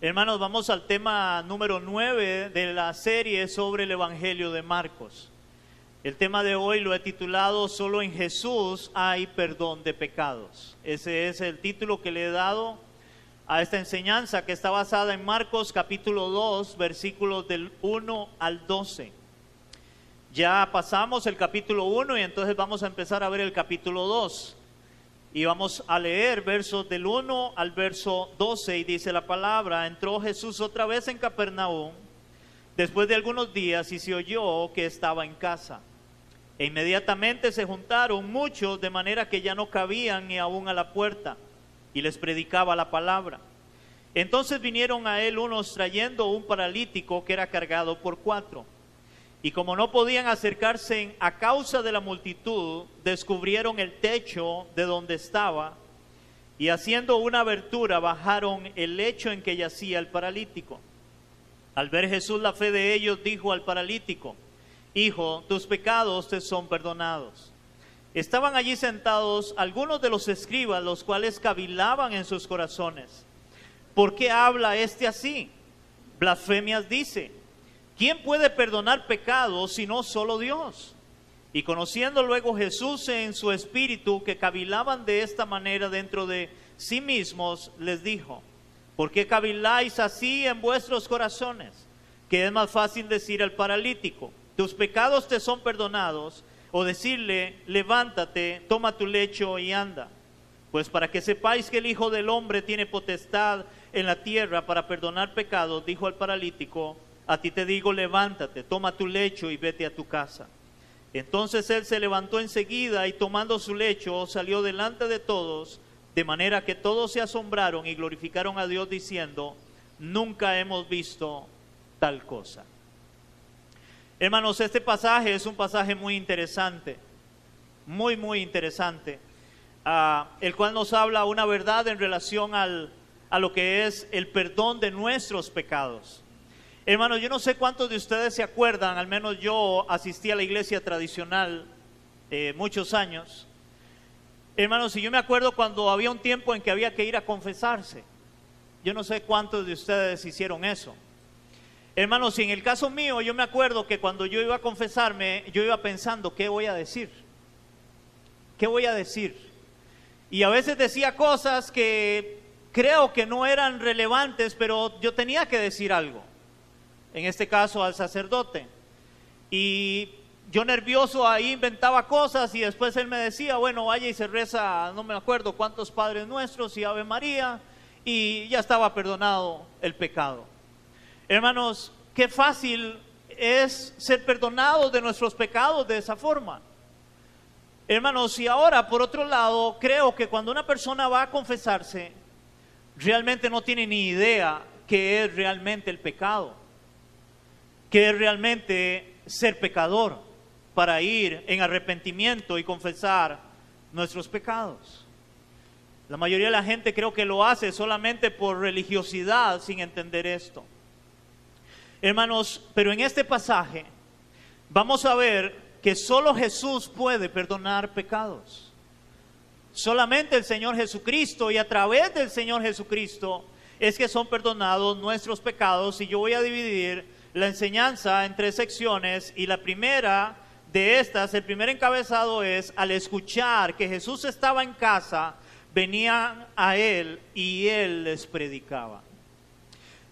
Hermanos, vamos al tema número 9 de la serie sobre el Evangelio de Marcos. El tema de hoy lo he titulado Solo en Jesús hay perdón de pecados. Ese es el título que le he dado a esta enseñanza, que está basada en Marcos capítulo 2, versículos del 1 al 12. Ya pasamos el capítulo 1 y entonces vamos a empezar a ver el capítulo 2. Y vamos a leer versos del 1 al verso 12 y dice la palabra: entró Jesús otra vez en Capernaum después de algunos días y se oyó que estaba en casa. E inmediatamente se juntaron muchos de manera que ya no cabían ni aún a la puerta, y les predicaba la palabra. Entonces vinieron a él unos trayendo un paralítico que era cargado por 4. Y como no podían acercarse a causa de la multitud, descubrieron el techo de donde estaba, y haciendo una abertura bajaron el lecho en que yacía el paralítico. Al ver Jesús la fe de ellos, dijo al paralítico: Hijo, tus pecados te son perdonados. Estaban allí sentados algunos de los escribas, los cuales cavilaban en sus corazones: ¿por qué habla este así? Blasfemias dice. ¿Quién puede perdonar pecados sino solo Dios? Y conociendo luego Jesús en su espíritu que cavilaban de esta manera dentro de sí mismos, les dijo: ¿por qué caviláis así en vuestros corazones? Que es más fácil decir al paralítico: tus pecados te son perdonados, o decirle: levántate, toma tu lecho y anda. Pues para que sepáis que el Hijo del Hombre tiene potestad en la tierra para perdonar pecados, dijo al paralítico: a ti te digo, levántate, toma tu lecho y vete a tu casa. Entonces él se levantó enseguida y tomando su lecho salió delante de todos, de manera que todos se asombraron y glorificaron a Dios diciendo: nunca hemos visto tal cosa. Hermanos, este pasaje es un pasaje muy interesante, muy interesante, el cual nos habla una verdad en relación a lo que es el perdón de nuestros pecados. Hermanos, yo no sé cuántos de ustedes se acuerdan, al menos yo asistí a la iglesia tradicional muchos años. Hermanos, y yo me acuerdo cuando había un tiempo en que había que ir a confesarse. Yo no sé cuántos de ustedes hicieron eso. Hermanos, y en el caso mío, yo me acuerdo que cuando yo iba a confesarme, yo iba pensando: ¿qué voy a decir? ¿Qué voy a decir? Y a veces decía cosas que creo que no eran relevantes, pero yo tenía que decir algo. En este caso al sacerdote. Y yo nervioso ahí inventaba cosas y después él me decía: bueno, vaya y se reza, no me acuerdo cuántos Padres Nuestros y Ave María, y ya estaba perdonado el pecado. Hermanos, qué fácil es ser perdonados de nuestros pecados de esa forma. Hermanos, y ahora por otro lado, creo que cuando una persona va a confesarse, realmente no tiene ni idea qué es realmente el pecado, que es realmente ser pecador, para ir en arrepentimiento y confesar nuestros pecados. La mayoría de la gente creo que lo hace solamente por religiosidad, sin entender esto. Hermanos, pero en este pasaje vamos a ver que solo Jesús puede perdonar pecados. Solamente el Señor Jesucristo, y a través del Señor Jesucristo es que son perdonados nuestros pecados. Y yo voy a dividir la enseñanza en 3 secciones, y la primera de estas, el primer encabezado es: al escuchar que Jesús estaba en casa, venían a él y él les predicaba.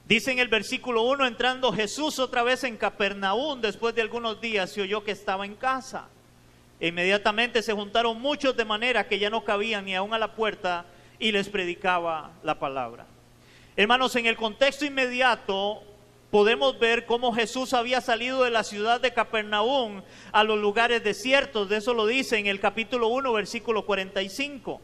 Dice en el versículo 1: entrando Jesús otra vez en Capernaum, después de algunos días se oyó que estaba en casa. E inmediatamente se juntaron muchos de manera que ya no cabían ni aún a la puerta, y les predicaba la palabra. Hermanos, en el contexto inmediato podemos ver cómo Jesús había salido de la ciudad de Capernaum a los lugares desiertos. De eso lo dice en el capítulo 1, versículo 45.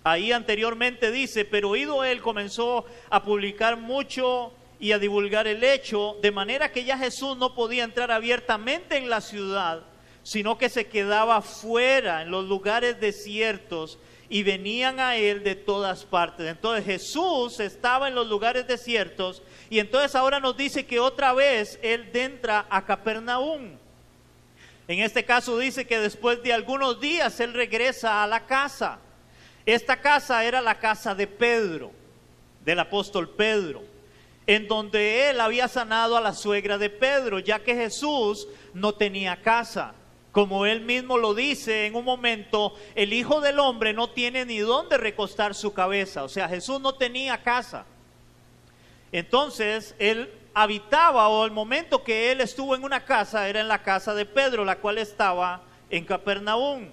Ahí anteriormente dice: pero oído él, comenzó a publicar mucho y a divulgar el hecho, de manera que ya Jesús no podía entrar abiertamente en la ciudad, sino que se quedaba fuera en los lugares desiertos, y venían a él de todas partes. Entonces Jesús estaba en los lugares desiertos, y entonces ahora nos dice que otra vez él entra a Capernaum. En este caso dice que después de algunos días él regresa a la casa. Esta casa era la casa de Pedro, del apóstol Pedro. en donde él había sanado a la suegra de Pedro, ya que Jesús no tenía casa. Como él mismo lo dice en un momento, el Hijo del Hombre no tiene ni dónde recostar su cabeza. O sea, Jesús no tenía casa. Entonces, él habitaba, o el momento que él estuvo en una casa, era en la casa de Pedro, la cual estaba en Capernaum.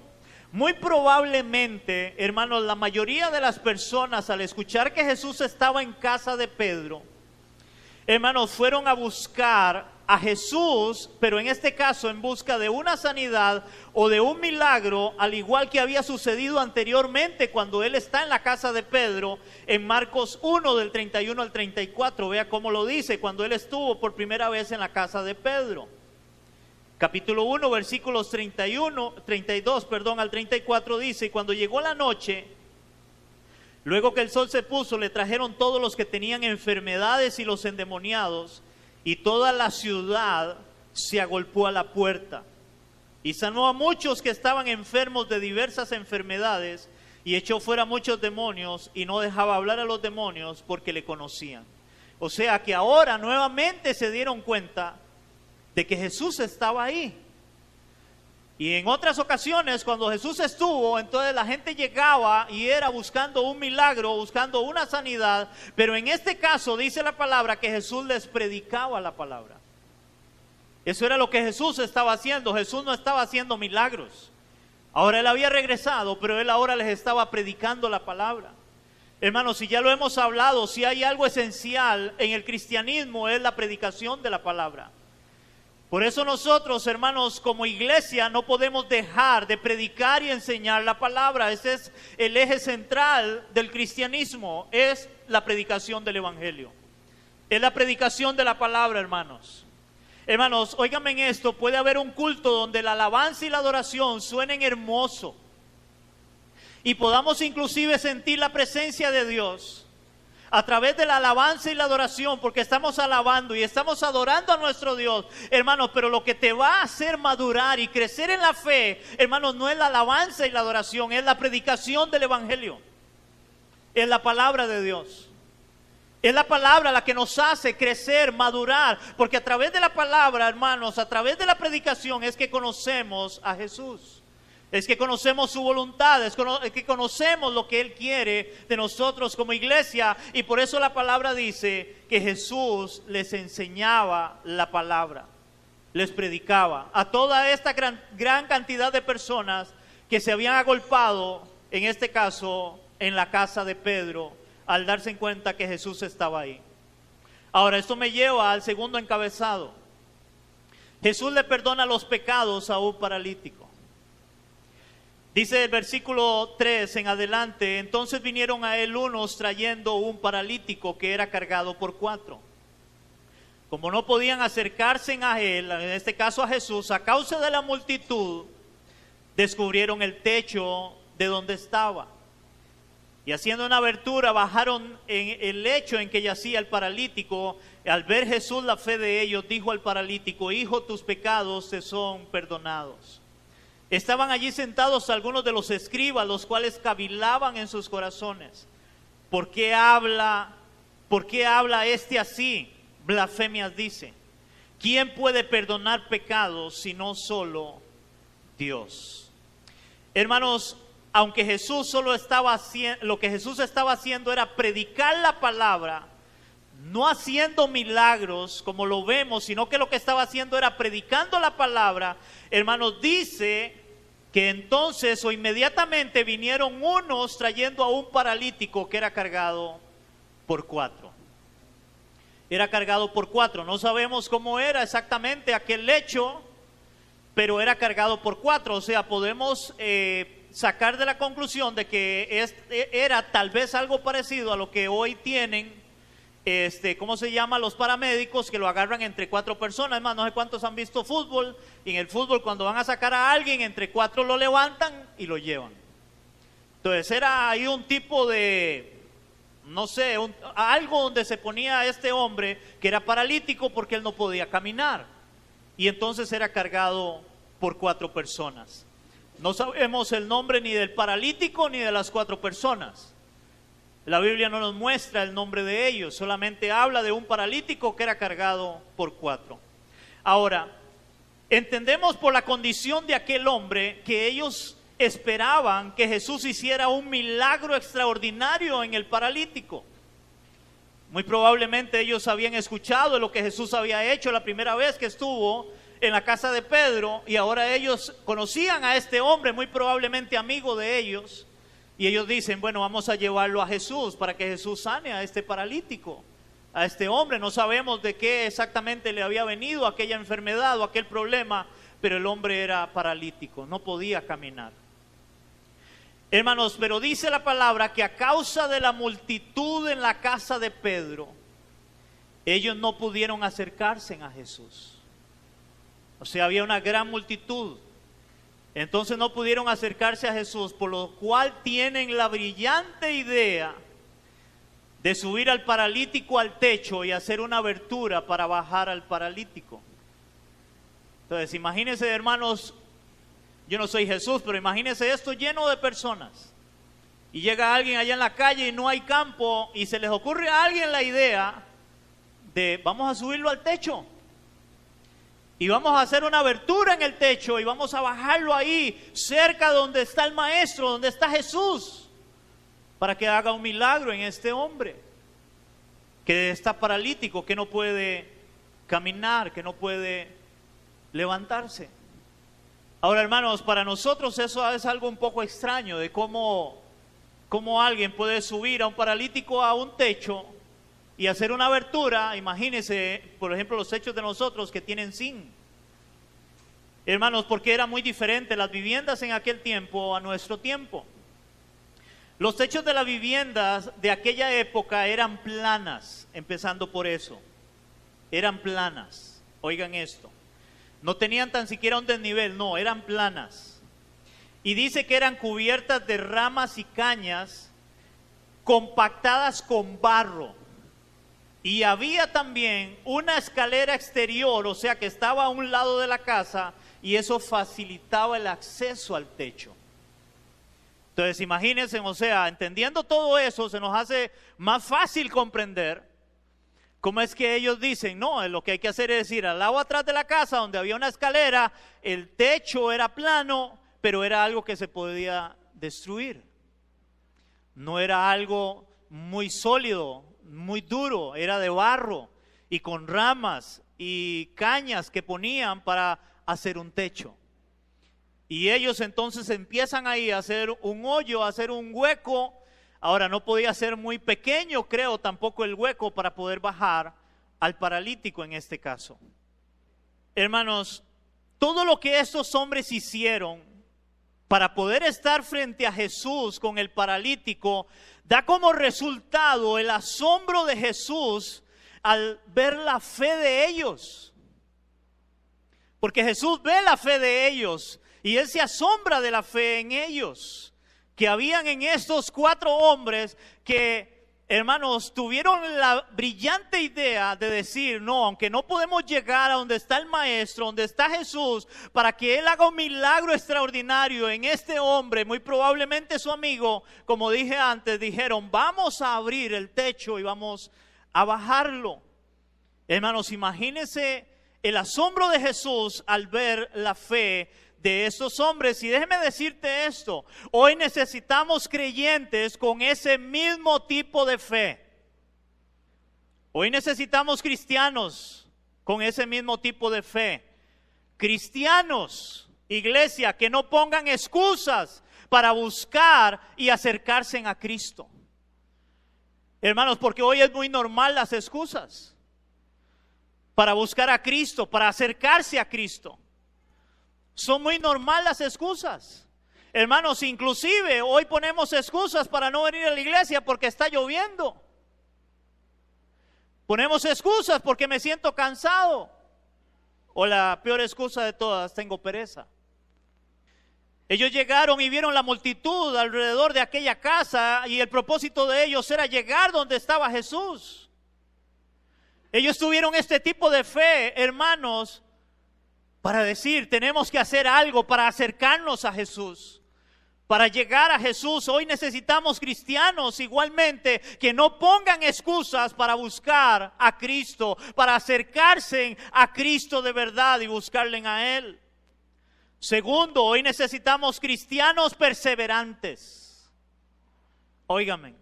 Muy probablemente, hermanos, la mayoría de las personas, al escuchar que Jesús estaba en casa de Pedro, hermanos, fueron a buscar a Jesús, pero en este caso en busca de una sanidad o de un milagro, al igual que había sucedido anteriormente cuando él está en la casa de Pedro, en Marcos 1 del 31 al 34, vea cómo lo dice, cuando él estuvo por primera vez en la casa de Pedro. Capítulo 1, versículos 32 al 34 dice, y cuando llegó la noche, luego que el sol se puso, le trajeron todos los que tenían enfermedades y los endemoniados, y toda la ciudad se agolpó a la puerta. Y sanó a muchos que estaban enfermos de diversas enfermedades, y echó fuera muchos demonios, y no dejaba hablar a los demonios porque le conocían. O sea que ahora nuevamente se dieron cuenta de que Jesús estaba ahí. Y en otras ocasiones, cuando Jesús estuvo, entonces la gente llegaba y era buscando un milagro, buscando una sanidad, pero en este caso dice la palabra que Jesús les predicaba la palabra. Eso era lo que Jesús estaba haciendo. Jesús no estaba haciendo milagros. Ahora él había regresado, pero él ahora les estaba predicando la palabra. Hermanos, si ya lo hemos hablado, si hay algo esencial en el cristianismo es la predicación de la palabra. Por eso nosotros, hermanos, como iglesia no podemos dejar de predicar y enseñar la palabra. Ese es el eje central del cristianismo, es la predicación del evangelio. Es la predicación de la palabra, hermanos. Hermanos, óiganme en esto, puede haber un culto donde la alabanza y la adoración suenen hermoso y podamos inclusive sentir la presencia de Dios a través de la alabanza y la adoración, porque estamos alabando y estamos adorando a nuestro Dios, hermanos, pero lo que te va a hacer madurar y crecer en la fe, hermanos, no es la alabanza y la adoración, es la predicación del evangelio, es la palabra de Dios. Es la palabra la que nos hace crecer, madurar, porque a través de la palabra, hermanos, a través de la predicación es que conocemos a Jesús. Es que conocemos su voluntad, es que conocemos lo que Él quiere de nosotros como iglesia. Y por eso la palabra dice que Jesús les enseñaba la palabra, les predicaba a toda esta gran cantidad de personas que se habían agolpado, en este caso, en la casa de Pedro, al darse cuenta que Jesús estaba ahí. Ahora, esto me lleva al segundo encabezado. Jesús le perdona los pecados a un paralítico. Dice el versículo 3 en adelante, entonces vinieron a él unos trayendo un paralítico que era cargado por 4. Como no podían acercarse a él, en este caso a Jesús, a causa de la multitud, descubrieron el techo de donde estaba. Y haciendo una abertura, bajaron en el lecho en que yacía el paralítico. Al ver Jesús la fe de ellos, dijo al paralítico, hijo, tus pecados te son perdonados. Estaban allí sentados algunos de los escribas, los cuales cavilaban en sus corazones. ¿Por qué habla este así? Blasfemias dice. ¿Quién puede perdonar pecados sino solo Dios? Hermanos, aunque Jesús lo que Jesús estaba haciendo era predicar la palabra, no haciendo milagros como lo vemos, sino que lo que estaba haciendo era predicando la palabra. Hermanos, dice que entonces o inmediatamente vinieron unos trayendo a un paralítico que era cargado por 4. Era cargado por 4. No sabemos cómo era exactamente aquel lecho, pero era cargado por 4. O sea, podemos sacar de la conclusión de que era tal vez algo parecido a lo que hoy tienen, ¿cómo se llama? Los paramédicos, que lo agarran entre 4 personas. Más, no sé cuántos han visto fútbol, y en el fútbol cuando van a sacar a alguien, entre 4 lo levantan y lo llevan. Entonces era ahí un tipo de, no sé, algo donde se ponía a este hombre que era paralítico porque él no podía caminar, y entonces era cargado por 4 personas. No sabemos el nombre ni del paralítico ni de las 4 personas, La Biblia no nos muestra el nombre de ellos, solamente habla de un paralítico que era cargado por 4. Ahora, entendemos por la condición de aquel hombre que ellos esperaban que Jesús hiciera un milagro extraordinario en el paralítico. Muy probablemente ellos habían escuchado lo que Jesús había hecho la primera vez que estuvo en la casa de Pedro, y ahora ellos conocían a este hombre, muy probablemente amigo de ellos, y ellos dicen, bueno, vamos a llevarlo a Jesús para que Jesús sane a este paralítico, a este hombre. No sabemos de qué exactamente le había venido aquella enfermedad o aquel problema, pero el hombre era paralítico, no podía caminar. Hermanos, pero dice la palabra que a causa de la multitud en la casa de Pedro, ellos no pudieron acercarse a Jesús. O sea, había una gran multitud. Entonces no pudieron acercarse a Jesús, por lo cual tienen la brillante idea de subir al paralítico al techo y hacer una abertura para bajar al paralítico. Entonces, imagínense, hermanos, yo no soy Jesús, pero imagínense esto lleno de personas. Y llega alguien allá en la calle y no hay campo, y se les ocurre a alguien la idea de vamos a subirlo al techo. Y vamos a hacer una abertura en el techo y vamos a bajarlo ahí, cerca donde está el maestro, donde está Jesús, para que haga un milagro en este hombre, que está paralítico, que no puede caminar, que no puede levantarse. Ahora, hermanos, para nosotros eso es algo un poco extraño, de cómo alguien puede subir a un paralítico a un techo y hacer una abertura. Imagínense, por ejemplo, los techos de nosotros que tienen zinc. Hermanos, porque era muy diferente las viviendas en aquel tiempo a nuestro tiempo. Los techos de las viviendas de aquella época eran planas, empezando por eso. Eran planas, oigan esto. No tenían tan siquiera un desnivel, no, eran planas. Y dice que eran cubiertas de ramas y cañas compactadas con barro. Y había también una escalera exterior, o sea que estaba a un lado de la casa, y eso facilitaba el acceso al techo. Entonces imagínense, o sea, entendiendo todo eso, se nos hace más fácil comprender cómo es que ellos dicen, no, lo que hay que hacer es ir al lado atrás de la casa donde había una escalera, el techo era plano, pero era algo que se podía destruir. No era algo muy sólido, muy duro, era de barro y con ramas y cañas que ponían para hacer un techo. Y ellos entonces empiezan ahí a hacer un hoyo, a hacer un hueco. Ahora no podía ser muy pequeño, creo, tampoco el hueco para poder bajar al paralítico en este caso. Hermanos, todo lo que estos hombres hicieron para poder estar frente a Jesús con el paralítico, da como resultado el asombro de Jesús al ver la fe de ellos. Porque Jesús ve la fe de ellos y Él se asombra de la fe en ellos. Que habían en estos 4 hombres que, hermanos, tuvieron la brillante idea de decir, no, aunque no podemos llegar a donde está el maestro, donde está Jesús, para que Él haga un milagro extraordinario en este hombre, muy probablemente su amigo, como dije antes, dijeron, vamos a abrir el techo y vamos a bajarlo. Hermanos, imagínense el asombro de Jesús al ver la fe de estos hombres. Y déjeme decirte esto, hoy necesitamos creyentes con ese mismo tipo de fe. Hoy necesitamos cristianos con ese mismo tipo de fe. Cristianos, iglesia, que no pongan excusas para buscar y acercarse a Cristo. Hermanos, porque hoy es muy normal las excusas para buscar a Cristo, para acercarse a Cristo. Son muy normales las excusas. Hermanos, inclusive hoy ponemos excusas para no venir a la iglesia porque está lloviendo. Ponemos excusas porque me siento cansado. O la peor excusa de todas, tengo pereza. Ellos llegaron y vieron la multitud alrededor de aquella casa y el propósito de ellos era llegar donde estaba Jesús. Ellos tuvieron este tipo de fe, hermanos, para decir, tenemos que hacer algo para acercarnos a Jesús. Para llegar a Jesús, hoy necesitamos cristianos igualmente que no pongan excusas para buscar a Cristo, para acercarse a Cristo de verdad y buscarle a Él. Segundo, hoy necesitamos cristianos perseverantes. Óigame,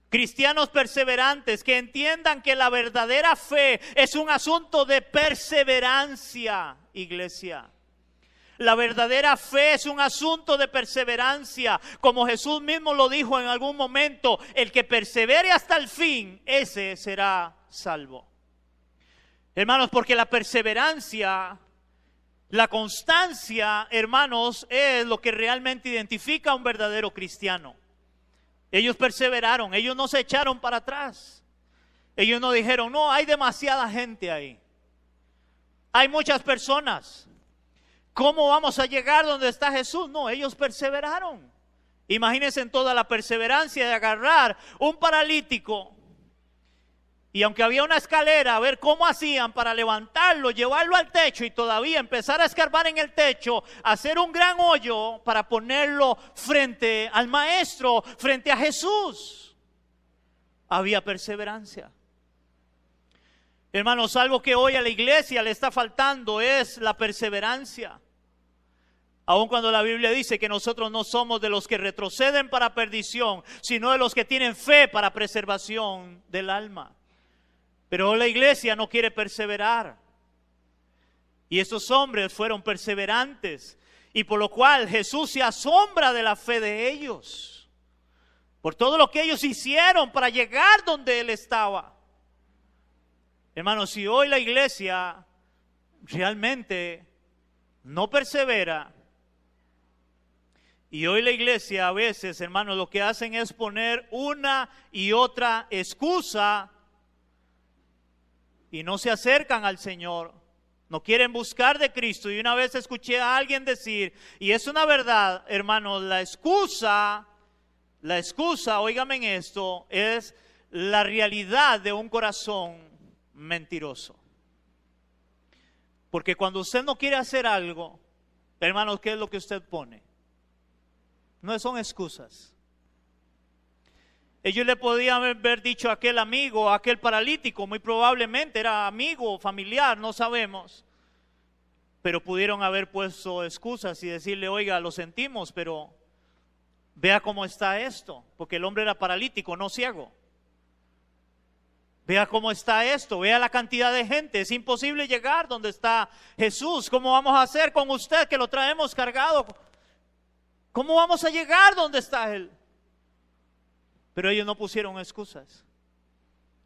cristianos perseverantes que entiendan que la verdadera fe es un asunto de perseverancia, iglesia. La verdadera fe es un asunto de perseverancia, como Jesús mismo lo dijo en algún momento: el que persevere hasta el fin, ese será salvo. Hermanos, porque la perseverancia, la constancia, hermanos, es lo que realmente identifica a un verdadero cristiano. Ellos perseveraron, ellos no se echaron para atrás. Ellos no dijeron: no, hay demasiada gente ahí, hay muchas personas, ¿cómo vamos a llegar donde está Jesús? No, ellos perseveraron. Imagínense en toda la perseverancia de agarrar un paralítico, y aunque había una escalera, a ver cómo hacían para levantarlo, llevarlo al techo y todavía empezar a escarbar en el techo, hacer un gran hoyo para ponerlo frente al maestro, frente a Jesús. Había perseverancia. Hermanos, algo que hoy a la iglesia le está faltando es la perseverancia. Aun cuando la Biblia dice que nosotros no somos de los que retroceden para perdición, sino de los que tienen fe para preservación del alma. Pero la iglesia no quiere perseverar. Y esos hombres fueron perseverantes, y por lo cual Jesús se asombra de la fe de ellos, por todo lo que ellos hicieron para llegar donde Él estaba. Hermanos, si hoy la iglesia realmente no persevera, y hoy la iglesia a veces, hermanos, lo que hacen es poner una y otra excusa y no se acercan al Señor, no quieren buscar de Cristo. Y una vez escuché a alguien decir, y es una verdad, hermanos, la excusa, óigame en esto, es la realidad de un corazón mentiroso. Porque cuando usted no quiere hacer algo, hermanos, ¿qué es lo que usted pone? No son excusas. Ellos le podían haber dicho a aquel amigo, a aquel paralítico, muy probablemente era amigo o familiar, no sabemos. Pero pudieron haber puesto excusas y decirle: oiga, lo sentimos, pero vea cómo está esto. Porque el hombre era paralítico, no ciego. Vea cómo está esto, vea la cantidad de gente, es imposible llegar donde está Jesús. ¿Cómo vamos a hacer con usted que lo traemos cargado? ¿Cómo vamos a llegar donde está Él? Pero ellos no pusieron excusas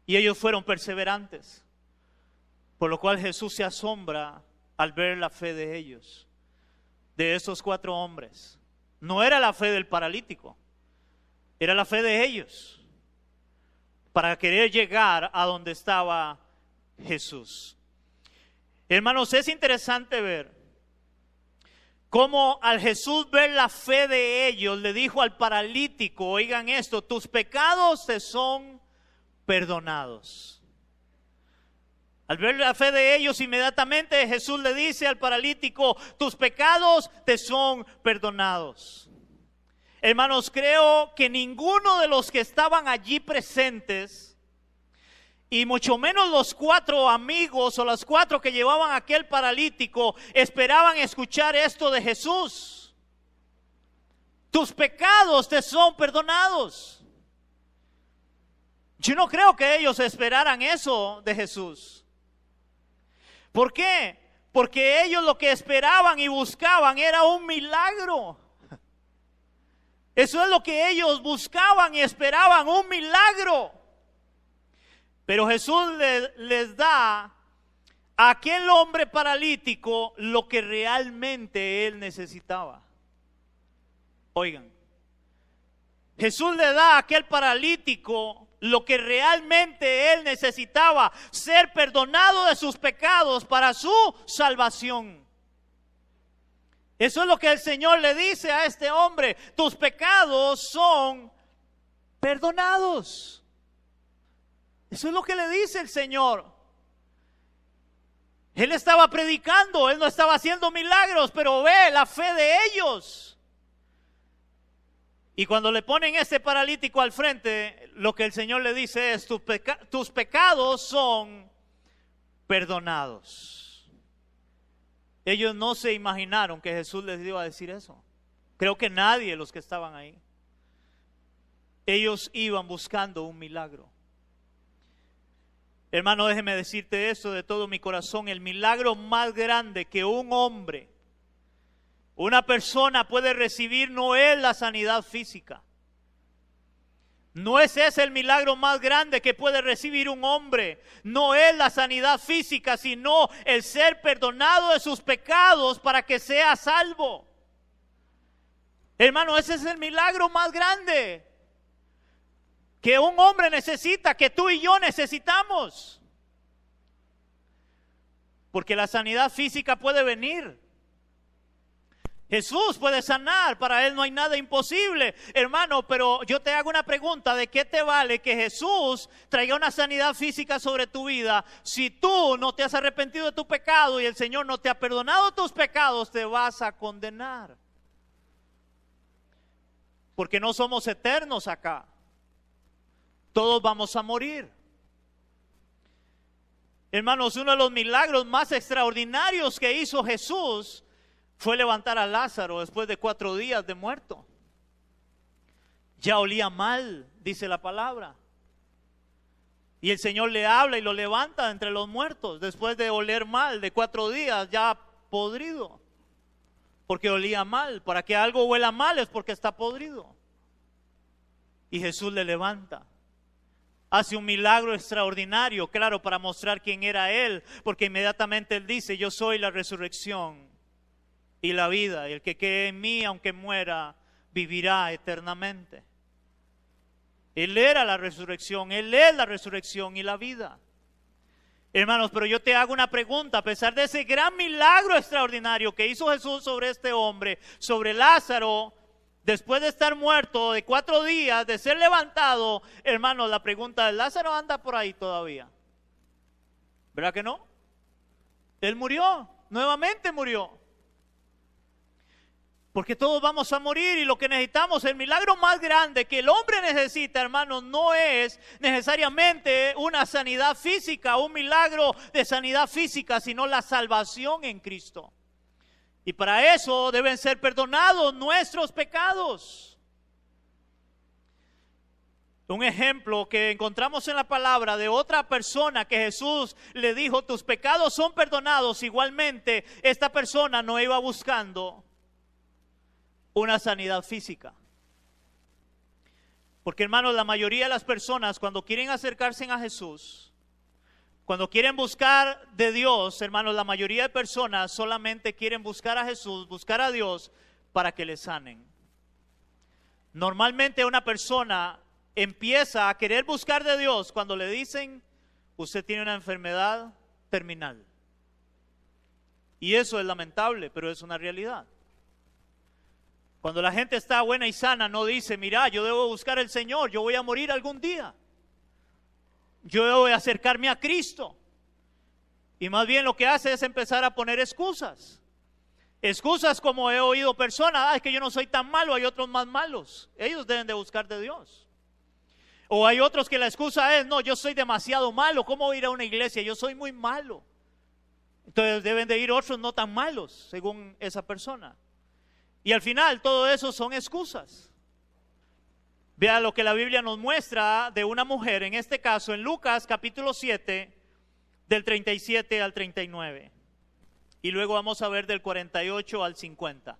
y ellos fueron perseverantes, por lo cual Jesús se asombra al ver la fe de ellos, de esos 4 hombres. No era la fe del paralítico, era la fe de ellos para querer llegar a donde estaba Jesús. Hermanos, es interesante ver cómo al Jesús ver la fe de ellos, le dijo al paralítico: oigan esto, tus pecados te son perdonados. Al ver la fe de ellos, inmediatamente Jesús le dice al paralítico: tus pecados te son perdonados. Hermanos, creo que ninguno de los que estaban allí presentes, y mucho menos los 4 amigos o los 4 que llevaban a aquel paralítico, esperaban escuchar esto de Jesús: tus pecados te son perdonados. Yo no creo que ellos esperaran eso de Jesús. ¿Por qué? Porque ellos lo que esperaban y buscaban era un milagro. Eso es lo que ellos buscaban y esperaban, un milagro. Pero Jesús les da a aquel hombre paralítico lo que realmente él necesitaba. Oigan, Jesús le da a aquel paralítico lo que realmente él necesitaba: ser perdonado de sus pecados para su salvación. Eso es lo que el Señor le dice a este hombre: tus pecados son perdonados. Eso es lo que le dice el Señor. Él estaba predicando, él no estaba haciendo milagros, pero ve la fe de ellos. Y cuando le ponen ese paralítico al frente, lo que el Señor le dice es, tus pecados son perdonados. Ellos no se imaginaron que Jesús les iba a decir eso. Creo que nadie de los que estaban ahí. Ellos iban buscando un milagro. Hermano, déjeme decirte esto de todo mi corazón. El milagro más grande que un hombre, una persona puede recibir no es la sanidad física. No es ese el milagro más grande que puede recibir un hombre. No es la sanidad física, sino el ser perdonado de sus pecados para que sea salvo. Hermano, ese es el milagro más grande que un hombre necesita, que tú y yo necesitamos. Porque la sanidad física puede venir. Jesús puede sanar, para Él no hay nada imposible, hermano, pero yo te hago una pregunta, ¿de qué te vale que Jesús traiga una sanidad física sobre tu vida si tú no te has arrepentido de tu pecado y el Señor no te ha perdonado tus pecados? Te vas a condenar. Porque no somos eternos acá. Todos vamos a morir. Hermanos, uno de los milagros más extraordinarios que hizo Jesús fue levantar a Lázaro después de 4 días de muerto. Ya olía mal, dice la palabra. Y el Señor le habla y lo levanta entre los muertos después de oler mal, de 4 días ya podrido. Porque olía mal. Para que algo huela mal es porque está podrido. Y Jesús le levanta. Hace un milagro extraordinario, claro, para mostrar quién era Él. Porque inmediatamente Él dice, yo soy la resurrección y la vida. Y el que quede en mí, aunque muera, vivirá eternamente. Él era la resurrección, Él es la resurrección y la vida. Hermanos, pero yo te hago una pregunta, a pesar de ese gran milagro extraordinario que hizo Jesús sobre este hombre, sobre Lázaro, después de estar muerto, de 4 días, de ser levantado, hermanos, la pregunta es, ¿Lázaro anda por ahí todavía? ¿Verdad que no? Él murió, nuevamente murió. Porque todos vamos a morir y lo que necesitamos, el milagro más grande que el hombre necesita, hermanos, no es necesariamente una sanidad física, un milagro de sanidad física, sino la salvación en Cristo. Y para eso deben ser perdonados nuestros pecados. Un ejemplo que encontramos en la palabra de otra persona que Jesús le dijo, tus pecados son perdonados. Igualmente, esta persona no iba buscando una sanidad física. Porque, hermanos, la mayoría de las personas cuando quieren acercarse a Jesús, cuando quieren buscar de Dios, hermanos, la mayoría de personas solamente quieren buscar a Jesús, buscar a Dios para que le sanen. Normalmente una persona empieza a querer buscar de Dios cuando le dicen, usted tiene una enfermedad terminal. Y eso es lamentable, pero es una realidad. Cuando la gente está buena y sana, no dice, mira, yo debo buscar al Señor, yo voy a morir algún día. Yo debo acercarme a Cristo. Y más bien lo que hace es empezar a poner excusas. Excusas como he oído personas, es que yo no soy tan malo, hay otros más malos. Ellos deben de buscar de Dios. O hay otros que la excusa es, no, yo soy demasiado malo, ¿cómo voy a ir a una iglesia? Yo soy muy malo. Entonces deben de ir otros no tan malos, según esa persona. Y al final todo eso son excusas. Vea lo que la Biblia nos muestra de una mujer, en este caso en Lucas capítulo 7, del 37 al 39. Y luego vamos a ver del 48 al 50,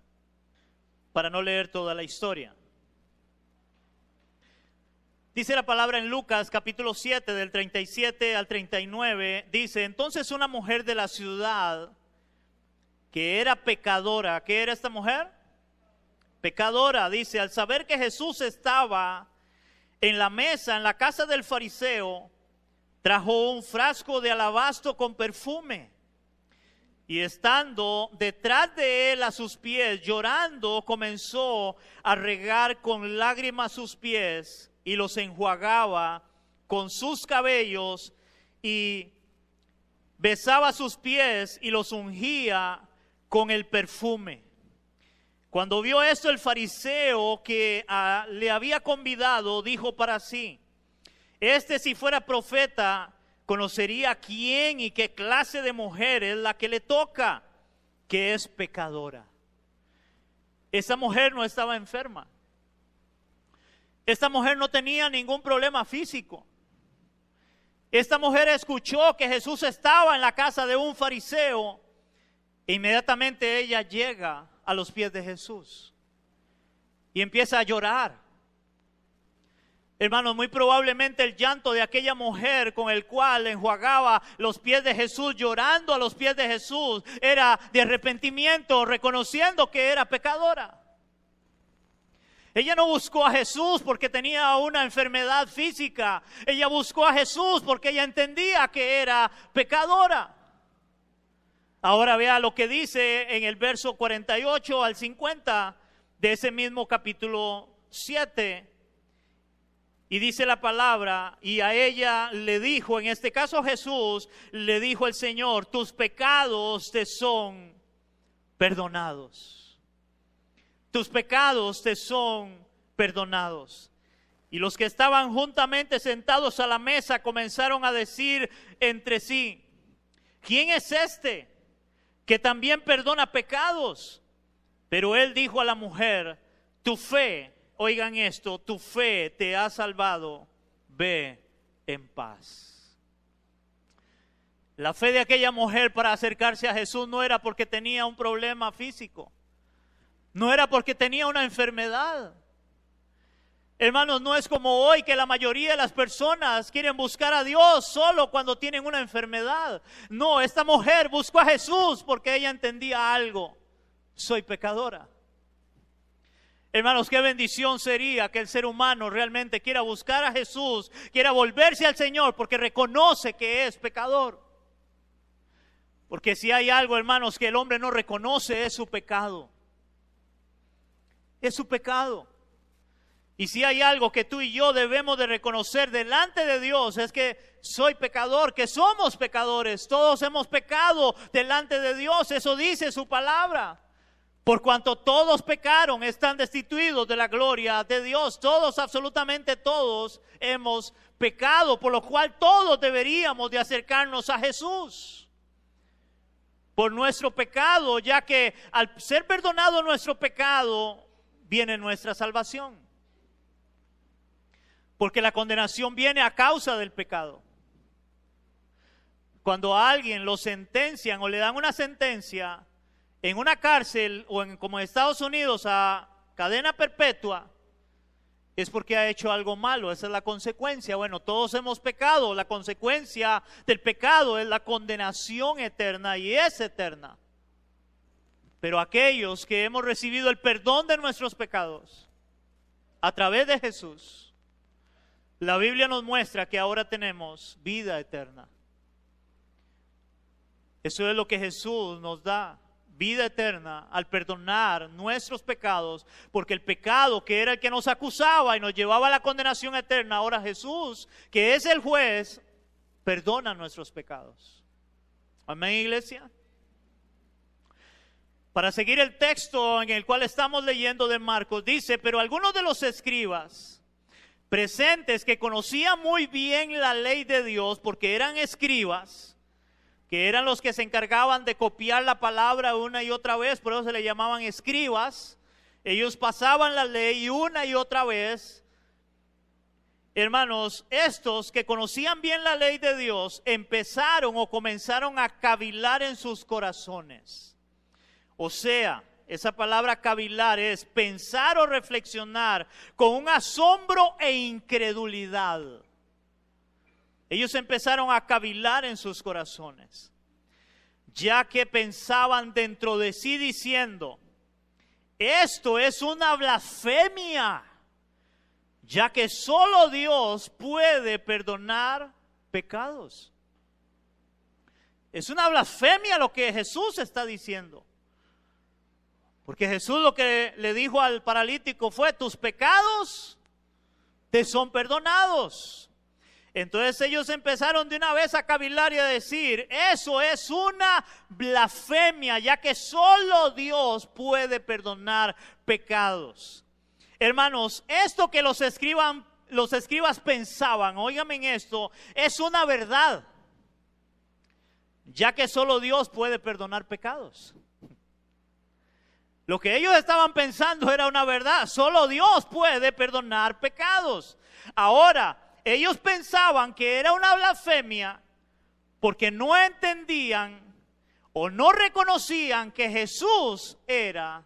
para no leer toda la historia. Dice la palabra en Lucas capítulo 7, del 37 al 39, dice, entonces una mujer de la ciudad que era pecadora, ¿qué era esta mujer? Pecadora, dice, al saber que Jesús estaba en la mesa, en la casa del fariseo, trajo un frasco de alabastro con perfume. Y estando detrás de él a sus pies, llorando, comenzó a regar con lágrimas sus pies y los enjuagaba con sus cabellos y besaba sus pies y los ungía con el perfume. Cuando vio esto, el fariseo que le había convidado dijo para sí: si fuera profeta, conocería quién y qué clase de mujer es la que le toca, que es pecadora. Esa mujer no estaba enferma. Esta mujer no tenía ningún problema físico. Esta mujer escuchó que Jesús estaba en la casa de un fariseo e inmediatamente ella llega a los pies de Jesús y empieza a llorar. Hermanos, muy probablemente el llanto de aquella mujer con el cual enjuagaba los pies de Jesús, llorando a los pies de Jesús, era de arrepentimiento, reconociendo que era pecadora. Ella no buscó a Jesús porque tenía una enfermedad física. Ella buscó a Jesús porque ella entendía que era pecadora. Ahora vea lo que dice en el verso 48 al 50 de ese mismo capítulo 7. Y dice la palabra, y a ella le dijo, en este caso Jesús, le dijo el Señor: tus pecados te son perdonados. Tus pecados te son perdonados. Y los que estaban juntamente sentados a la mesa comenzaron a decir entre sí: ¿quién es este que también perdona pecados? Pero él dijo a la mujer: tu fe, oigan esto, tu fe te ha salvado, ve en paz. La fe de aquella mujer para acercarse a Jesús no era porque tenía un problema físico. No era porque tenía una enfermedad. Hermanos, no es como hoy que la mayoría de las personas quieren buscar a Dios solo cuando tienen una enfermedad. No, esta mujer buscó a Jesús porque ella entendía algo: soy pecadora. Hermanos, qué bendición sería que el ser humano realmente quiera buscar a Jesús, quiera volverse al Señor porque reconoce que es pecador. Porque si hay algo, hermanos, que el hombre no reconoce, es su pecado. Es su pecado. Y si hay algo que tú y yo debemos de reconocer delante de Dios, es que soy pecador, que somos pecadores. Todos hemos pecado delante de Dios, eso dice su palabra. Por cuanto todos pecaron, están destituidos de la gloria de Dios. Todos, absolutamente todos, hemos pecado, por lo cual todos deberíamos de acercarnos a Jesús por nuestro pecado, ya que al ser perdonado nuestro pecado, viene nuestra salvación. Porque la condenación viene a causa del pecado. Cuando a alguien lo sentencian o le dan una sentencia en una cárcel o como en Estados Unidos a cadena perpetua, es porque ha hecho algo malo. Esa es la consecuencia. Bueno, todos hemos pecado. La consecuencia del pecado es la condenación eterna, y es eterna. Pero aquellos que hemos recibido el perdón de nuestros pecados a través de Jesús, la Biblia nos muestra que ahora tenemos vida eterna. Eso es lo que Jesús nos da, vida eterna, al perdonar nuestros pecados, porque el pecado que era el que nos acusaba y nos llevaba a la condenación eterna, ahora Jesús, que es el juez, perdona nuestros pecados. Amén, iglesia. Para seguir el texto en el cual estamos leyendo de Marcos, dice: pero algunos de los escribas presentes, que conocían muy bien la ley de Dios, porque eran escribas, que eran los que se encargaban de copiar la palabra una y otra vez, por eso se le llamaban escribas. Ellos pasaban la ley una y otra vez. Hermanos, estos que conocían bien la ley de Dios empezaron o comenzaron a cavilar en sus corazones. O sea, esa palabra cavilar es pensar o reflexionar con un asombro e incredulidad. Ellos empezaron a cavilar en sus corazones, ya que pensaban dentro de sí diciendo: esto es una blasfemia, ya que solo Dios puede perdonar pecados. Es una blasfemia lo que Jesús está diciendo. Porque Jesús lo que le dijo al paralítico fue: tus pecados te son perdonados. Entonces ellos empezaron de una vez a cavilar y a decir, eso es una blasfemia, ya que solo Dios puede perdonar pecados. Hermanos, esto que los escribas pensaban, óigame en esto, es una verdad, ya que solo Dios puede perdonar pecados. Lo que ellos estaban pensando era una verdad, solo Dios puede perdonar pecados. Ahora, ellos pensaban que era una blasfemia porque no entendían o no reconocían que Jesús era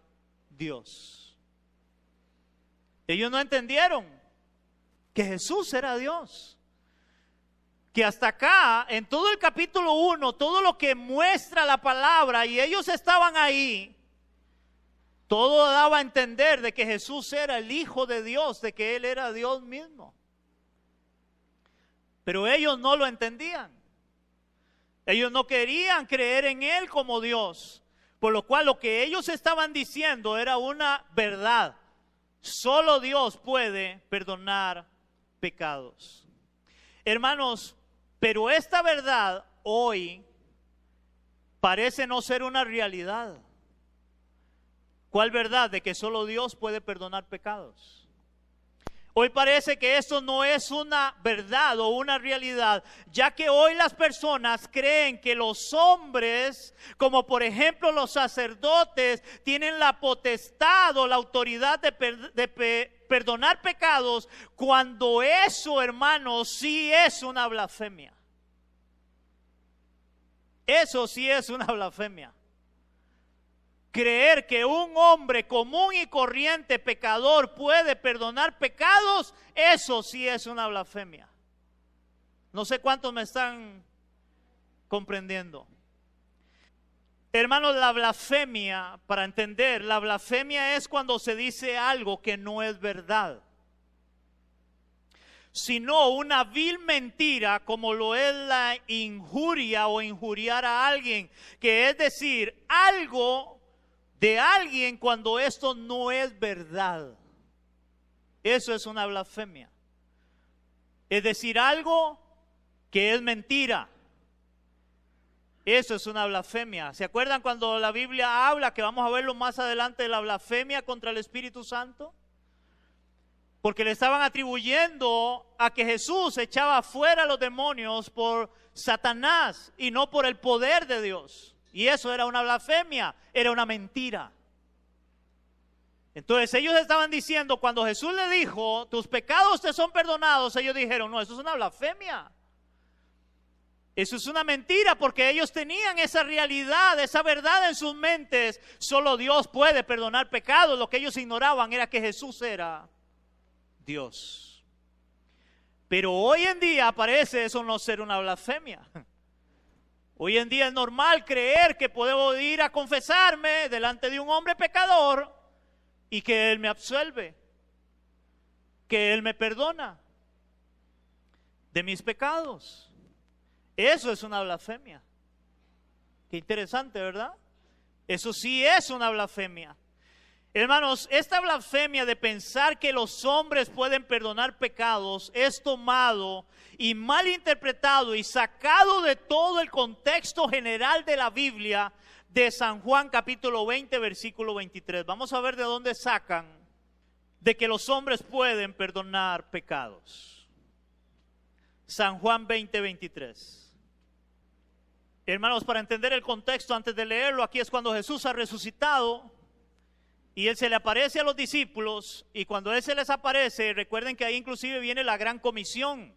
Dios. Ellos no entendieron que Jesús era Dios. Que hasta acá, en todo el capítulo 1, todo lo que muestra la palabra, y ellos estaban ahí, todo daba a entender de que Jesús era el Hijo de Dios, de que Él era Dios mismo. Pero ellos no lo entendían. Ellos no querían creer en Él como Dios. Por lo cual lo que ellos estaban diciendo era una verdad. Solo Dios puede perdonar pecados. Hermanos, pero esta verdad hoy parece no ser una realidad. ¿Cuál verdad? De que solo Dios puede perdonar pecados. Hoy parece que esto no es una verdad o una realidad, ya que hoy las personas creen que los hombres, como por ejemplo los sacerdotes, tienen la potestad o la autoridad de perdonar pecados, cuando eso, hermanos, sí es una blasfemia. Eso sí es una blasfemia. Creer que un hombre común y corriente pecador puede perdonar pecados, eso sí es una blasfemia. No sé cuántos me están comprendiendo. Hermanos, la blasfemia, para entender, la blasfemia es cuando se dice algo que no es verdad, sino una vil mentira, como lo es la injuria o injuriar a alguien, que es decir, algo de alguien cuando esto no es verdad. Eso es una blasfemia. Es decir, algo que es mentira. Eso es una blasfemia. ¿Se acuerdan cuando la Biblia habla, que vamos a verlo más adelante, de la blasfemia contra el Espíritu Santo? Porque le estaban atribuyendo a que Jesús echaba fuera a los demonios por Satanás y no por el poder de Dios. Y eso era una blasfemia, era una mentira. Entonces ellos estaban diciendo, cuando Jesús le dijo, tus pecados te son perdonados, ellos dijeron, no, eso es una blasfemia. Eso es una mentira, porque ellos tenían esa realidad, esa verdad en sus mentes. Solo Dios puede perdonar pecados. Lo que ellos ignoraban era que Jesús era Dios. Pero hoy en día parece eso no ser una blasfemia. Hoy en día es normal creer que puedo ir a confesarme delante de un hombre pecador y que Él me absuelve, que Él me perdona de mis pecados. Eso es una blasfemia. Qué interesante, ¿verdad? Eso sí es una blasfemia. Hermanos, esta blasfemia de pensar que los hombres pueden perdonar pecados es tomado y mal interpretado y sacado de todo el contexto general de la Biblia, de San Juan capítulo 20 versículo 23. Vamos a ver de dónde sacan de que los hombres pueden perdonar pecados. San Juan 20, 23. Hermanos, para entender el contexto, antes de leerlo, aquí es cuando Jesús ha resucitado. Y Él se le aparece a los discípulos, y cuando Él se les aparece, recuerden que ahí inclusive viene la gran comisión.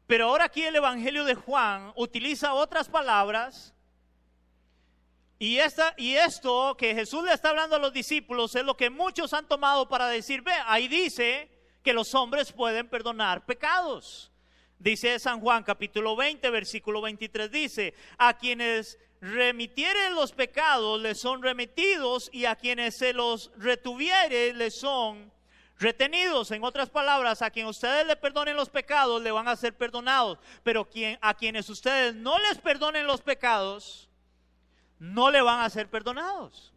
Pero ahora aquí el Evangelio de Juan utiliza otras palabras, y esto que Jesús le está hablando a los discípulos es lo que muchos han tomado para decir, ve, ahí dice que los hombres pueden perdonar pecados. Dice San Juan capítulo 20 versículo 23, dice, a quienes remitieren los pecados les son remitidos, y a quienes se los retuviere les son retenidos. En otras palabras, a quien ustedes le perdonen los pecados le van a ser perdonados, pero a quienes ustedes no les perdonen los pecados no le van a ser perdonados.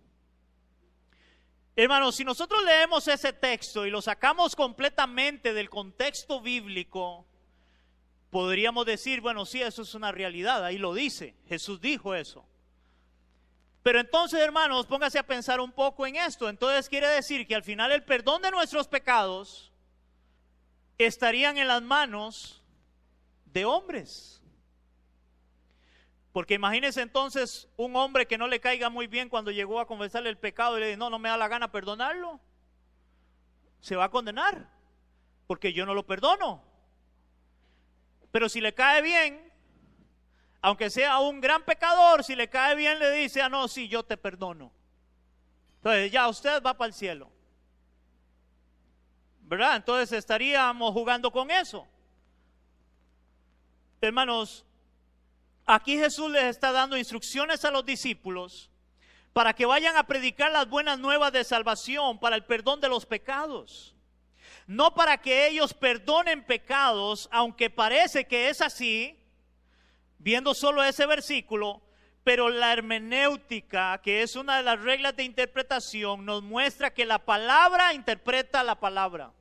Hermanos, si nosotros leemos ese texto y lo sacamos completamente del contexto bíblico, podríamos decir, bueno, sí, eso es una realidad, ahí lo dice, Jesús dijo eso. Pero entonces, hermanos, póngase a pensar un poco en esto. Entonces quiere decir que al final el perdón de nuestros pecados estarían en las manos de hombres. Porque imagínense entonces un hombre que no le caiga muy bien cuando llegó a confesarle el pecado y le dice, no me da la gana perdonarlo. Se va a condenar, porque yo no lo perdono. Pero si le cae bien, aunque sea un gran pecador, si le cae bien le dice, no, sí, yo te perdono. Entonces ya usted va para el cielo. ¿Verdad? Entonces estaríamos jugando con eso. Hermanos, aquí Jesús les está dando instrucciones a los discípulos para que vayan a predicar las buenas nuevas de salvación para el perdón de los pecados. No para que ellos perdonen pecados, aunque parece que es así, viendo solo ese versículo, pero la hermenéutica, que es una de las reglas de interpretación, nos muestra que la palabra interpreta la palabra.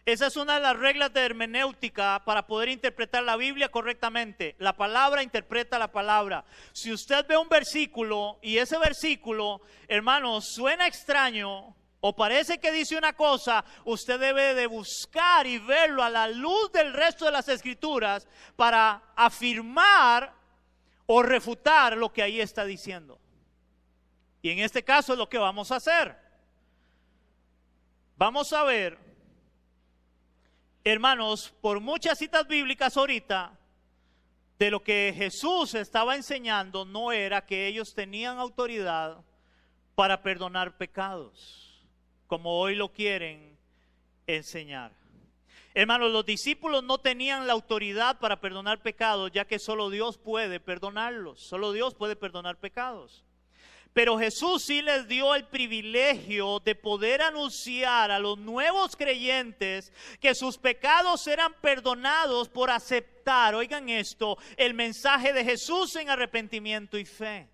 Esa es una de las reglas de hermenéutica para poder interpretar la Biblia correctamente. La palabra interpreta la palabra. Si usted ve un versículo y ese versículo, hermanos, suena extraño o parece que dice una cosa, usted debe de buscar y verlo a la luz del resto de las escrituras para afirmar o refutar lo que ahí está diciendo. Y en este caso es lo que vamos a hacer. Vamos a ver, hermanos, por muchas citas bíblicas ahorita, de lo que Jesús estaba enseñando no era que ellos tenían autoridad para perdonar pecados, como hoy lo quieren enseñar. Hermanos, los discípulos no tenían la autoridad para perdonar pecados, ya que solo Dios puede perdonarlos, solo Dios puede perdonar pecados. Pero Jesús sí les dio el privilegio de poder anunciar a los nuevos creyentes que sus pecados eran perdonados por aceptar, oigan esto, el mensaje de Jesús en arrepentimiento y fe.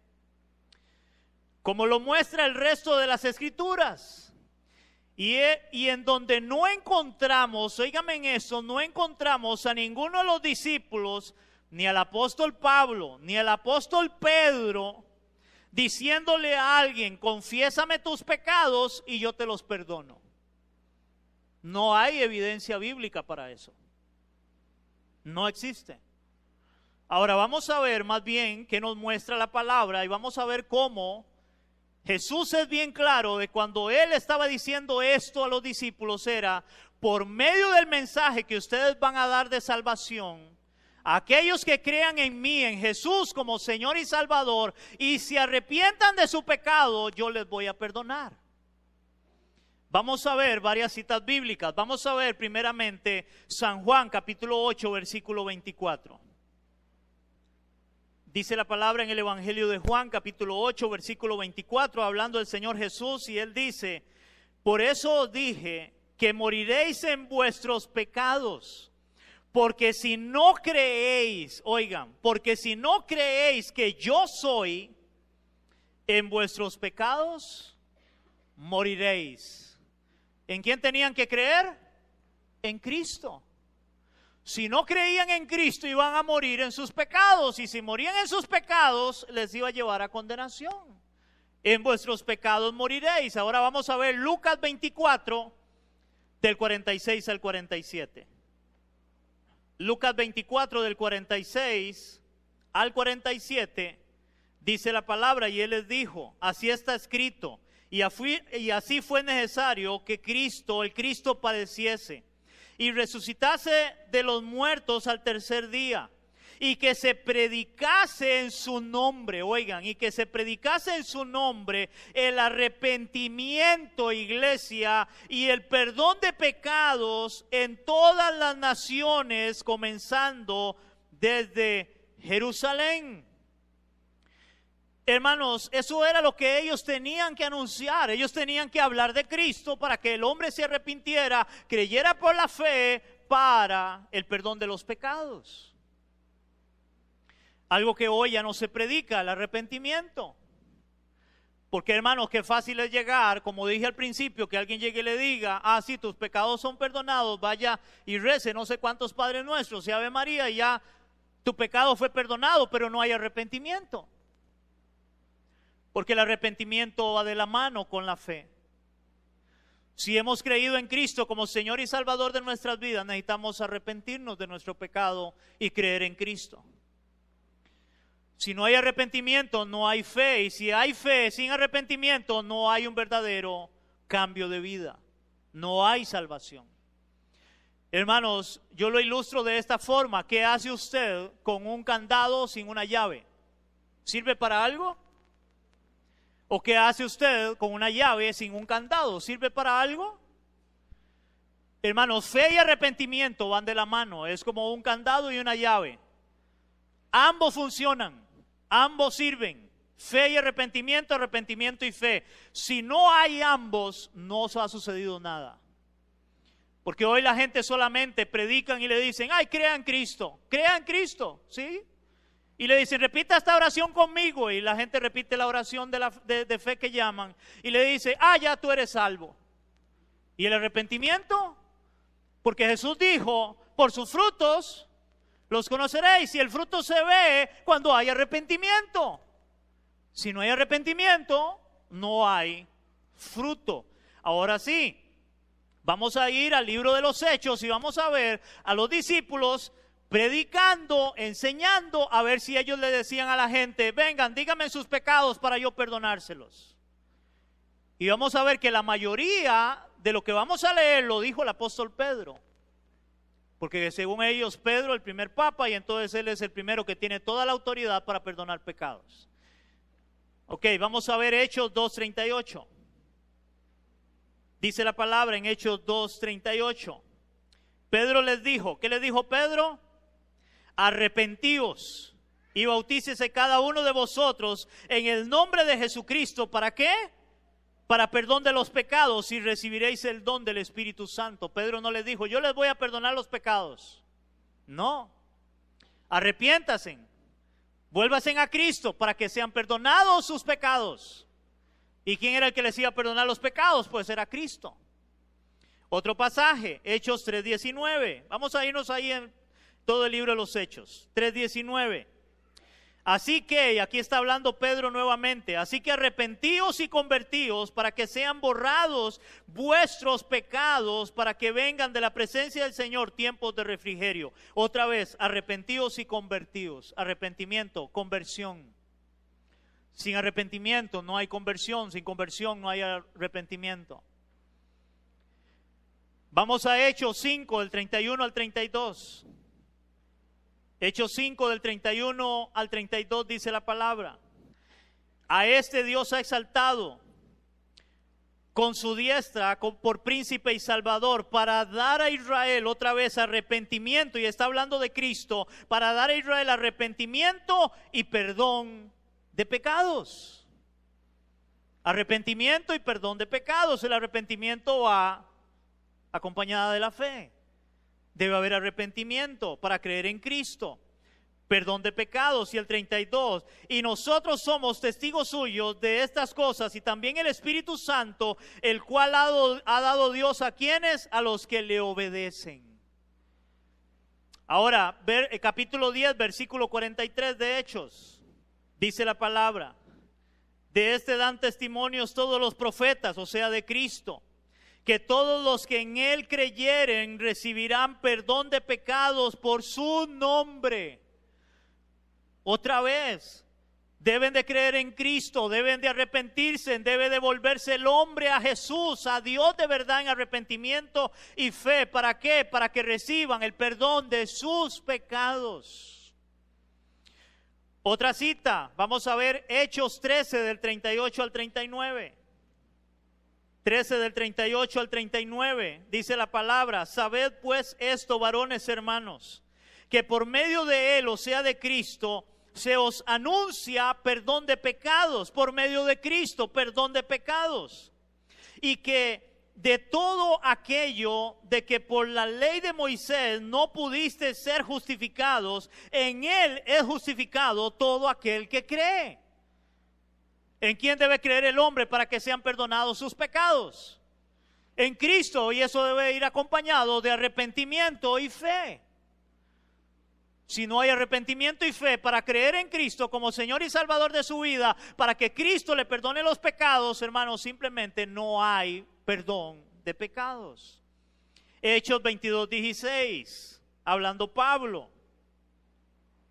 Como lo muestra el resto de las escrituras. Y en donde no encontramos, oígame en eso, no encontramos a ninguno de los discípulos, ni al apóstol Pablo, ni al apóstol Pedro, diciéndole a alguien, confiésame tus pecados y yo te los perdono. No hay evidencia bíblica para eso. No existe. Ahora vamos a ver más bien qué nos muestra la palabra y vamos a ver cómo Jesús es bien claro de cuando Él estaba diciendo esto a los discípulos era por medio del mensaje que ustedes van a dar de salvación. Aquellos que crean en mí, en Jesús como Señor y Salvador, y se arrepientan de su pecado, yo les voy a perdonar. Vamos a ver varias citas bíblicas. Vamos a ver primeramente San Juan capítulo 8 versículo 24. Dice la palabra en el Evangelio de Juan capítulo 8 versículo 24, hablando del Señor Jesús, y Él dice, por eso os dije que moriréis en vuestros pecados. Porque si no creéis, oigan, porque si no creéis que yo soy, en vuestros pecados moriréis. ¿En quién tenían que creer? En Cristo. Si no creían en Cristo iban a morir en sus pecados, y si morían en sus pecados les iba a llevar a condenación. En vuestros pecados moriréis. Ahora vamos a ver Lucas 24 del 46 al 47. Lucas 24 del 46 al 47 dice la palabra, y Él les dijo, así está escrito, y así fue necesario que Cristo, el Cristo padeciese y resucitase de los muertos al tercer día, y que se predicase en su nombre, oigan, y que se predicase en su nombre el arrepentimiento, iglesia, y el perdón de pecados en todas las naciones, comenzando desde Jerusalén. Hermanos, eso era lo que ellos tenían que anunciar. Ellos tenían que hablar de Cristo para que el hombre se arrepintiera, creyera por la fe para el perdón de los pecados. Algo que hoy ya no se predica, el arrepentimiento. Porque hermanos, qué fácil es llegar, como dije al principio, que alguien llegue y le diga, ah, sí, tus pecados son perdonados, vaya y rece no sé cuántos Padres Nuestros y Ave María, y ya tu pecado fue perdonado, pero no hay arrepentimiento. Porque el arrepentimiento va de la mano con la fe. Si hemos creído en Cristo como Señor y Salvador de nuestras vidas, necesitamos arrepentirnos de nuestro pecado y creer en Cristo. Si no hay arrepentimiento, no hay fe. Y si hay fe sin arrepentimiento, no hay un verdadero cambio de vida. No hay salvación. Hermanos, yo lo ilustro de esta forma. ¿Qué hace usted con un candado sin una llave? ¿Sirve para algo? ¿O qué hace usted con una llave sin un candado? ¿Sirve para algo? Hermanos, fe y arrepentimiento van de la mano. Es como un candado y una llave. Ambos funcionan. Ambos sirven, fe y arrepentimiento, arrepentimiento y fe. Si no hay ambos, no os ha sucedido nada. Porque hoy la gente solamente predican y le dicen, ay, crea en Cristo, ¿sí? Y le dicen, repita esta oración conmigo. Y la gente repite la oración de fe que llaman. Y le dice, ah, ya tú eres salvo. ¿Y el arrepentimiento? Porque Jesús dijo, por sus frutos los conoceréis, y el fruto se ve cuando hay arrepentimiento. Si no hay arrepentimiento, no hay fruto. Ahora sí, vamos a ir al libro de los Hechos y vamos a ver a los discípulos predicando, enseñando, a ver si ellos le decían a la gente, vengan, díganme sus pecados para yo perdonárselos. Y vamos a ver que la mayoría de lo que vamos a leer lo dijo el apóstol Pedro. Porque según ellos, Pedro, el primer papa, y entonces él es el primero que tiene toda la autoridad para perdonar pecados. Ok, vamos a ver Hechos 2:38. Dice la palabra en Hechos 2:38. Pedro les dijo, ¿qué les dijo Pedro? Arrepentíos y bautícese cada uno de vosotros en el nombre de Jesucristo. ¿Para qué? Para perdón de los pecados, y recibiréis el don del Espíritu Santo. Pedro no les dijo, yo les voy a perdonar los pecados. No, arrepiéntanse, vuélvanse a Cristo para que sean perdonados sus pecados. ¿Y quién era el que les iba a perdonar los pecados? Pues era Cristo. Otro pasaje, Hechos 3:19. Vamos a irnos ahí en todo el libro de los Hechos, 3:19. Así que, y aquí está hablando Pedro nuevamente, así que arrepentíos y convertíos para que sean borrados vuestros pecados, para que vengan de la presencia del Señor tiempos de refrigerio. Otra vez, arrepentíos y convertíos. Arrepentimiento, conversión. Sin arrepentimiento no hay conversión, sin conversión no hay arrepentimiento. Vamos a Hechos 5, del 31 al 32. Hechos 5 del 31 al 32 dice la palabra. A este Dios ha exaltado con su diestra por príncipe y salvador, para dar a Israel otra vez arrepentimiento, y está hablando de Cristo, para dar a Israel arrepentimiento y perdón de pecados. Arrepentimiento y perdón de pecados. El arrepentimiento va acompañada de la fe. Debe haber arrepentimiento para creer en Cristo, perdón de pecados. Y el 32, y nosotros somos testigos suyos de estas cosas, y también el Espíritu Santo, el cual ha dado Dios a quienes, a los que le obedecen. Ahora, capítulo 10, versículo 43 de Hechos, dice la palabra, de este dan testimonios todos los profetas, o sea, de Cristo, que todos los que en Él creyeren recibirán perdón de pecados por su nombre. Otra vez, deben de creer en Cristo, deben de arrepentirse, debe de volverse el hombre a Jesús, a Dios de verdad en arrepentimiento y fe. ¿Para qué? Para que reciban el perdón de sus pecados. Otra cita, vamos a ver Hechos 13 del 38 al 39. 13 del 38 al 39, dice la palabra, sabed pues esto, varones hermanos, que por medio de Él, o sea de Cristo, se os anuncia perdón de pecados, por medio de Cristo, perdón de pecados, y que de todo aquello de que por la ley de Moisés no pudiste ser justificados, en Él es justificado todo aquel que cree. ¿En quién debe creer el hombre para que sean perdonados sus pecados? En Cristo, y eso debe ir acompañado de arrepentimiento y fe. Si no hay arrepentimiento y fe para creer en Cristo como Señor y Salvador de su vida, para que Cristo le perdone los pecados, hermanos, simplemente no hay perdón de pecados. Hechos 22:16, hablando Pablo.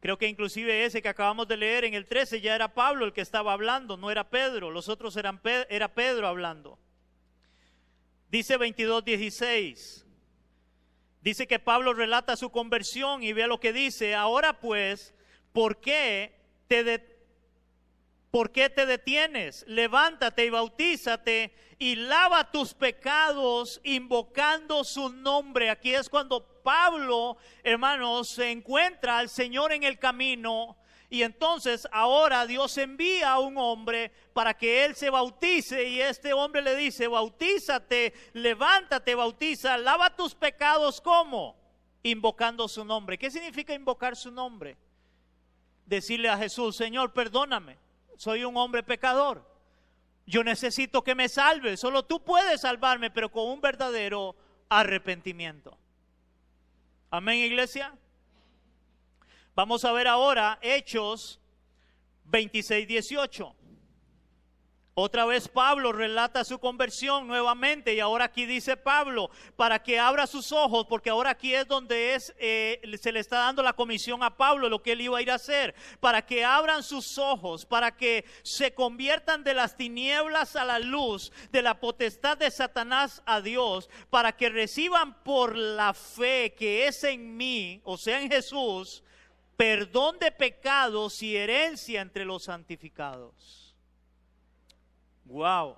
Creo que inclusive ese que acabamos de leer en el 13 ya era Pablo el que estaba hablando, no era Pedro. Los otros era Pedro hablando. Dice 22:16. Dice que Pablo relata su conversión y vea lo que dice. Ahora pues, ¿por qué te detienes? Levántate y bautízate y lava tus pecados invocando su nombre. Aquí es cuando Pablo, hermanos, se encuentra al Señor en el camino. Y entonces ahora Dios envía a un hombre para que él se bautice, y este hombre le dice: bautízate, levántate, bautiza, lava tus pecados. ¿Cómo? Invocando su nombre. ¿Qué significa invocar su nombre? Decirle a Jesús: Señor, perdóname, soy un hombre pecador, yo necesito que me salves, solo tú puedes salvarme, pero con un verdadero arrepentimiento. Amén, iglesia. Vamos a ver ahora Hechos 26:18. Otra vez Pablo relata su conversión nuevamente, y ahora aquí dice Pablo, para que abra sus ojos, porque ahora aquí es donde se le está dando la comisión a Pablo, lo que él iba a ir a hacer, para que abran sus ojos, para que se conviertan de las tinieblas a la luz, de la potestad de Satanás a Dios, para que reciban por la fe que es en mí, o sea en Jesús, perdón de pecados y herencia entre los santificados. Wow.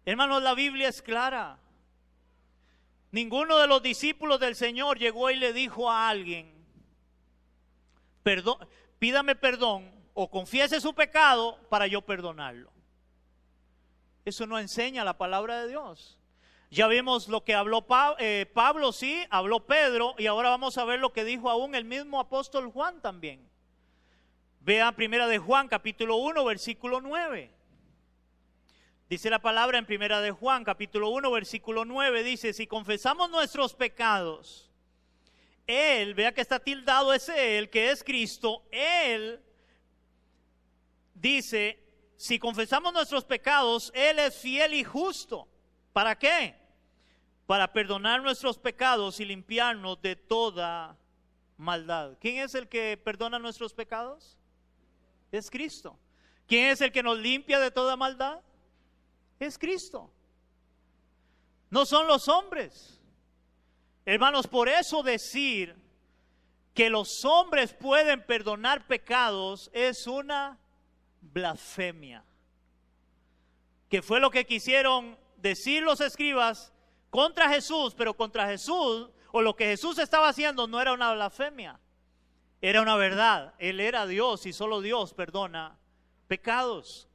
Hermanos, la Biblia es clara. Ninguno de los discípulos del Señor llegó y le dijo a alguien: pídame perdón o confiese su pecado para yo perdonarlo. Eso no enseña la palabra de Dios. Ya vimos lo que habló Pablo, sí, habló Pedro, y ahora vamos a ver lo que dijo aún el mismo apóstol Juan también. Vea primera de Juan, capítulo 1, versículo 9. Dice la palabra en primera de Juan, capítulo 1, versículo 9, dice: si confesamos nuestros pecados, Él, vea que está tildado ese Él, que es Cristo, Él dice, si confesamos nuestros pecados, Él es fiel y justo. ¿Para qué? Para perdonar nuestros pecados y limpiarnos de toda maldad. ¿Quién es el que perdona nuestros pecados? Es Cristo. ¿Quién es el que nos limpia de toda maldad? Es Cristo. No son los hombres. Hermanos, por eso decir que los hombres pueden perdonar pecados es una blasfemia. Que fue lo que quisieron decir los escribas contra Jesús, pero contra Jesús, o lo que Jesús estaba haciendo, no era una blasfemia, era una verdad. Él era Dios y solo Dios perdona pecados.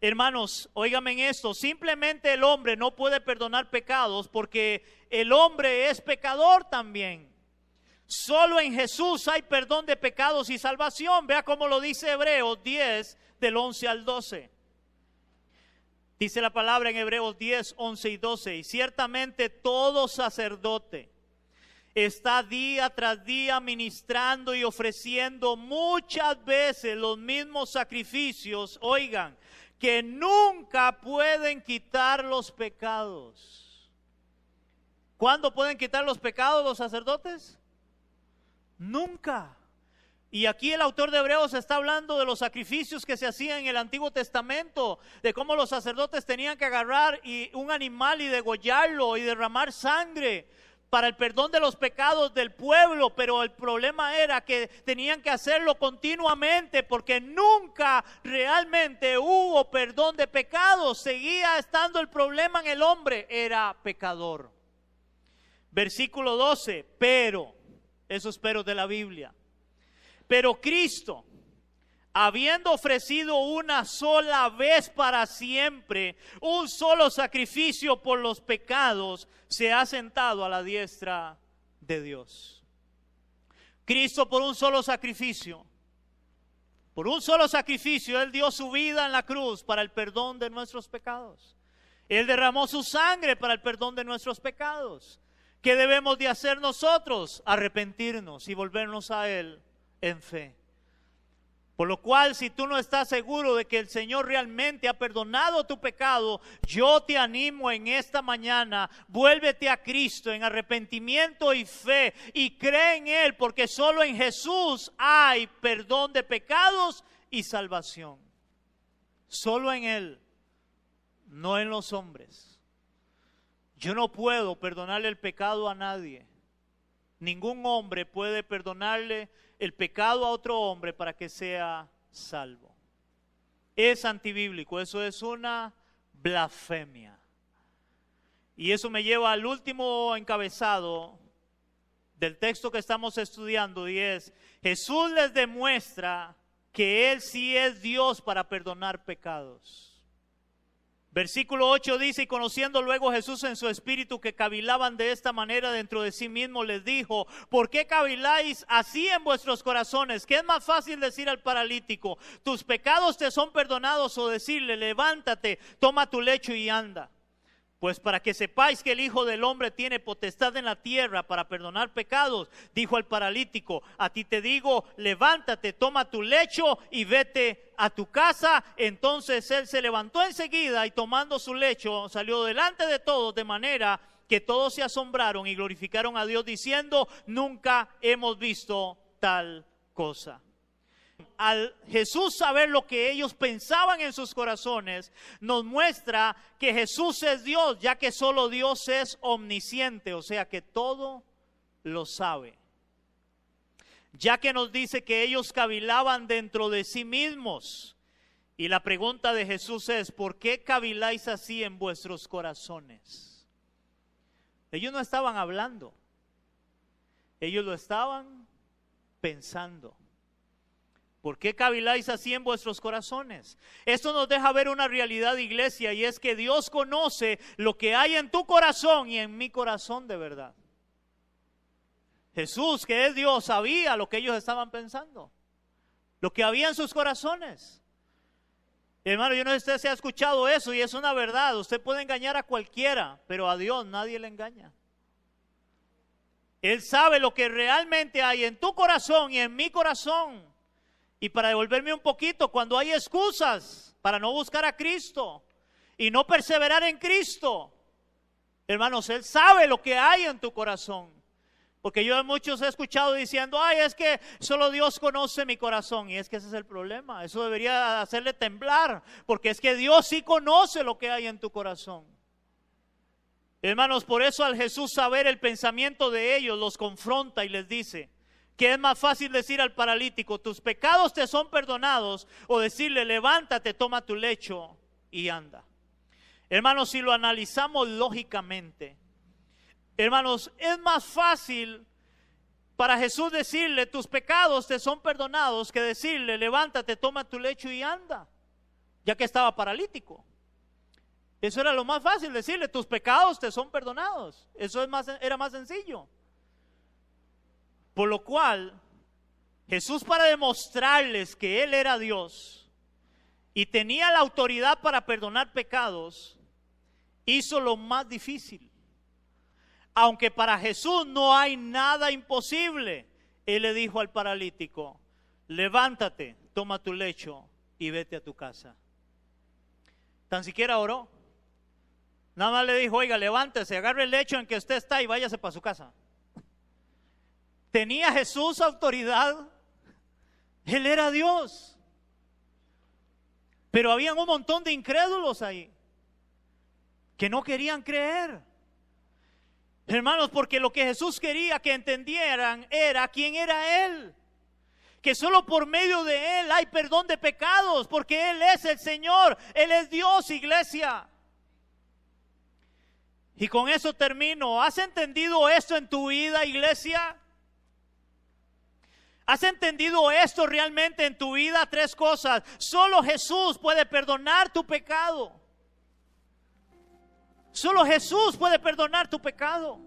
Hermanos, óigame en esto: simplemente el hombre no puede perdonar pecados porque el hombre es pecador también. Solo en Jesús hay perdón de pecados y salvación. Vea cómo lo dice Hebreos 10, del 11 al 12. Dice la palabra en Hebreos 10, 11 y 12: y ciertamente todo sacerdote está día tras día ministrando y ofreciendo muchas veces los mismos sacrificios, oigan, que nunca pueden quitar los pecados. ¿Cuándo pueden quitar los pecados los sacerdotes? Nunca. Y aquí el autor de Hebreos está hablando de los sacrificios que se hacían en el Antiguo Testamento, de cómo los sacerdotes tenían que agarrar un animal y degollarlo y derramar sangre para el perdón de los pecados del pueblo, pero el problema era que tenían que hacerlo continuamente porque nunca realmente hubo perdón de pecados. Seguía estando el problema en el hombre, era pecador. Versículo 12, pero, esos peros de la Biblia: pero Cristo, habiendo ofrecido una sola vez para siempre un solo sacrificio por los pecados, se ha sentado a la diestra de Dios. Cristo, por un solo sacrificio, Por un solo sacrificio, Él dio su vida en la cruz para el perdón de nuestros pecados. Él derramó su sangre para el perdón de nuestros pecados. ¿Qué debemos de hacer nosotros? Arrepentirnos y volvernos a Él en fe. Por lo cual, si tú no estás seguro de que el Señor realmente ha perdonado tu pecado, yo te animo en esta mañana, vuélvete a Cristo en arrepentimiento y fe y cree en Él, porque solo en Jesús hay perdón de pecados y salvación. Solo en Él, no en los hombres. Yo no puedo perdonarle el pecado a nadie. Ningún hombre puede perdonarle el pecado a otro hombre para que sea salvo. Es antibíblico, eso es una blasfemia. Y eso me lleva al último encabezado del texto que estamos estudiando, y es: Jesús les demuestra que Él sí es Dios para perdonar pecados. Versículo 8 dice: y conociendo luego Jesús en su espíritu que cavilaban de esta manera dentro de sí mismo, les dijo: ¿por qué caviláis así en vuestros corazones? ¿Qué es más fácil decir al paralítico: tus pecados te son perdonados, o decirle: levántate, toma tu lecho y anda? Pues para que sepáis que el Hijo del Hombre tiene potestad en la tierra para perdonar pecados, dijo al paralítico: a ti te digo, levántate, toma tu lecho y vete a tu casa. Entonces él se levantó enseguida y tomando su lecho salió delante de todos, de manera que todos se asombraron y glorificaron a Dios diciendo: nunca hemos visto tal cosa. Al Jesús saber lo que ellos pensaban en sus corazones, nos muestra que Jesús es Dios, ya que solo Dios es omnisciente, o sea que todo lo sabe. Ya que nos dice que ellos cavilaban dentro de sí mismos. Y la pregunta de Jesús es: ¿por qué caviláis así en vuestros corazones? Ellos no estaban hablando, ellos lo estaban pensando. ¿Por qué caviláis así en vuestros corazones? Esto nos deja ver una realidad, iglesia, y es que Dios conoce lo que hay en tu corazón y en mi corazón de verdad. Jesús, que es Dios, sabía lo que ellos estaban pensando, lo que había en sus corazones. Hermano, yo no sé si usted se ha escuchado eso, y es una verdad. Usted puede engañar a cualquiera, pero a Dios nadie le engaña. Él sabe lo que realmente hay en tu corazón y en mi corazón. Y para devolverme un poquito, cuando hay excusas para no buscar a Cristo y no perseverar en Cristo, hermanos, Él sabe lo que hay en tu corazón. Porque yo a muchos he escuchado diciendo: ay, es que solo Dios conoce mi corazón. Y es que ese es el problema. Eso debería hacerle temblar, porque es que Dios sí conoce lo que hay en tu corazón. Hermanos, por eso al Jesús saber el pensamiento de ellos, los confronta y les dice: ¿qué es más fácil decir al paralítico: tus pecados te son perdonados? O decirle: levántate, toma tu lecho y anda. Hermanos, si lo analizamos lógicamente, hermanos, es más fácil para Jesús decirle: tus pecados te son perdonados, que decirle: levántate, toma tu lecho y anda, ya que estaba paralítico. Eso era lo más fácil, decirle: tus pecados te son perdonados. Eso era más sencillo. Por lo cual, Jesús, para demostrarles que Él era Dios y tenía la autoridad para perdonar pecados, hizo lo más difícil. Aunque para Jesús no hay nada imposible, Él le dijo al paralítico: levántate, toma tu lecho y vete a tu casa. Tan siquiera oró. Nada más le dijo: oiga, levántese, agarre el lecho en que usted está y váyase para su casa. ¿Tenía Jesús autoridad? Él era Dios. Pero había un montón de incrédulos ahí que no querían creer. Hermanos, porque lo que Jesús quería que entendieran era quién era Él. Que solo por medio de Él hay perdón de pecados, porque Él es el Señor, Él es Dios, iglesia. Y con eso termino. ¿Has entendido esto en tu vida, iglesia? ¿Has entendido esto realmente en tu vida? Tres cosas. Solo Jesús puede perdonar tu pecado. Solo Jesús puede perdonar tu pecado.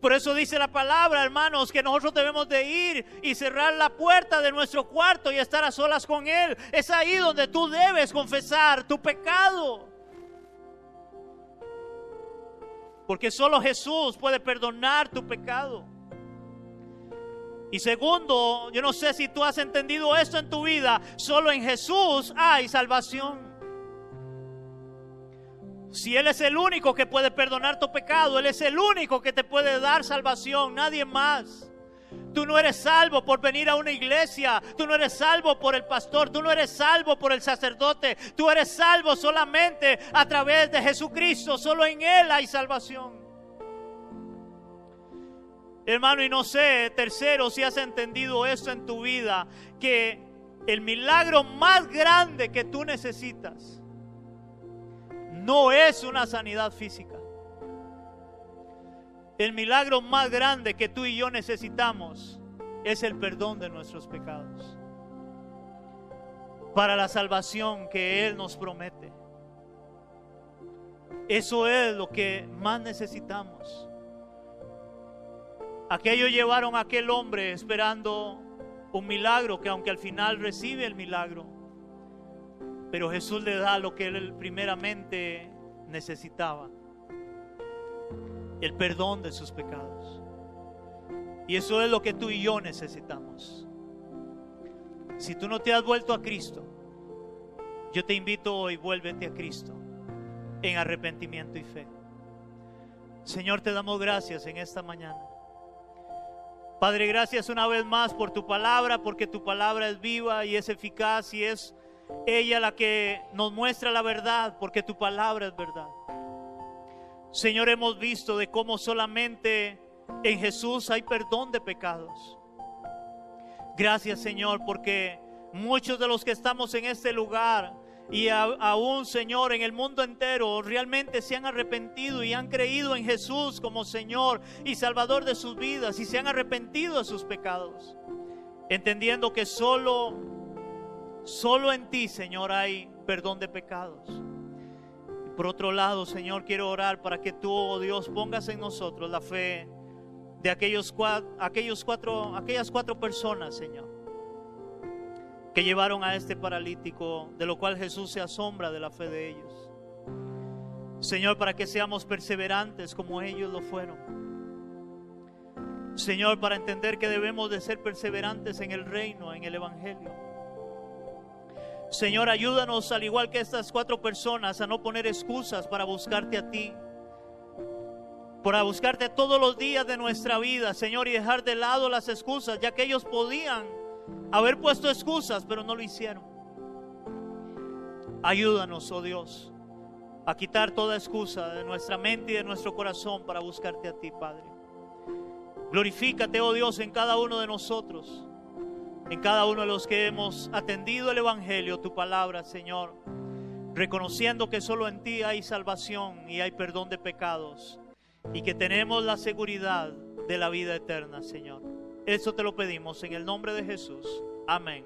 Por eso dice la palabra, hermanos, que nosotros debemos de ir y cerrar la puerta de nuestro cuarto y estar a solas con Él. Es ahí donde tú debes confesar tu pecado. Porque solo Jesús puede perdonar tu pecado. Y segundo, yo no sé si tú has entendido esto en tu vida, solo en Jesús hay salvación. Si Él es el único que puede perdonar tu pecado, Él es el único que te puede dar salvación, nadie más. Tú no eres salvo por venir a una iglesia, tú no eres salvo por el pastor, tú no eres salvo por el sacerdote, tú eres salvo solamente a través de Jesucristo, solo en Él hay salvación. Hermano, y no sé, tercero, si has entendido esto en tu vida, que el milagro más grande que tú necesitas no es una sanidad física. El milagro más grande que tú y yo necesitamos es el perdón de nuestros pecados, para la salvación que Él nos promete. Eso es lo que más necesitamos. Aquellos llevaron a aquel hombre esperando un milagro, que aunque al final recibe el milagro, pero Jesús le da lo que él primeramente necesitaba: el perdón de sus pecados. Y eso es lo que tú y yo necesitamos. Si tú no te has vuelto a Cristo, yo te invito hoy, vuélvete a Cristo en arrepentimiento y fe. Señor, te damos gracias en esta mañana. Padre, gracias una vez más por tu palabra, porque tu palabra es viva y es eficaz, y es ella la que nos muestra la verdad, porque tu palabra es verdad. Señor, hemos visto de cómo solamente en Jesús hay perdón de pecados. Gracias, Señor, porque muchos de los que estamos en este lugar y aún, Señor, en el mundo entero, realmente se han arrepentido y han creído en Jesús como Señor y Salvador de sus vidas, y se han arrepentido de sus pecados, entendiendo que solo en ti, Señor, hay perdón de pecados. Y por otro lado, Señor, quiero orar para que tú, oh Dios, pongas en nosotros la fe de aquellas cuatro personas, Señor, que llevaron a este paralítico, de lo cual Jesús se asombra de la fe de ellos. Señor, para que seamos perseverantes como ellos lo fueron. Señor, para entender que debemos de ser perseverantes en el reino, en el evangelio. Señor, ayúdanos, al igual que estas cuatro personas, a no poner excusas para buscarte a ti, para buscarte todos los días de nuestra vida, Señor, y dejar de lado las excusas, ya que ellos podían haber puesto excusas, pero no lo hicieron. Ayúdanos, oh Dios, a quitar toda excusa de nuestra mente y de nuestro corazón para buscarte a ti, Padre. Glorifícate, oh Dios, en cada uno de nosotros, en cada uno de los que hemos atendido el evangelio, tu palabra, Señor, reconociendo que solo en ti hay salvación y hay perdón de pecados, y que tenemos la seguridad de la vida eterna, Señor. Eso te lo pedimos en el nombre de Jesús. Amén.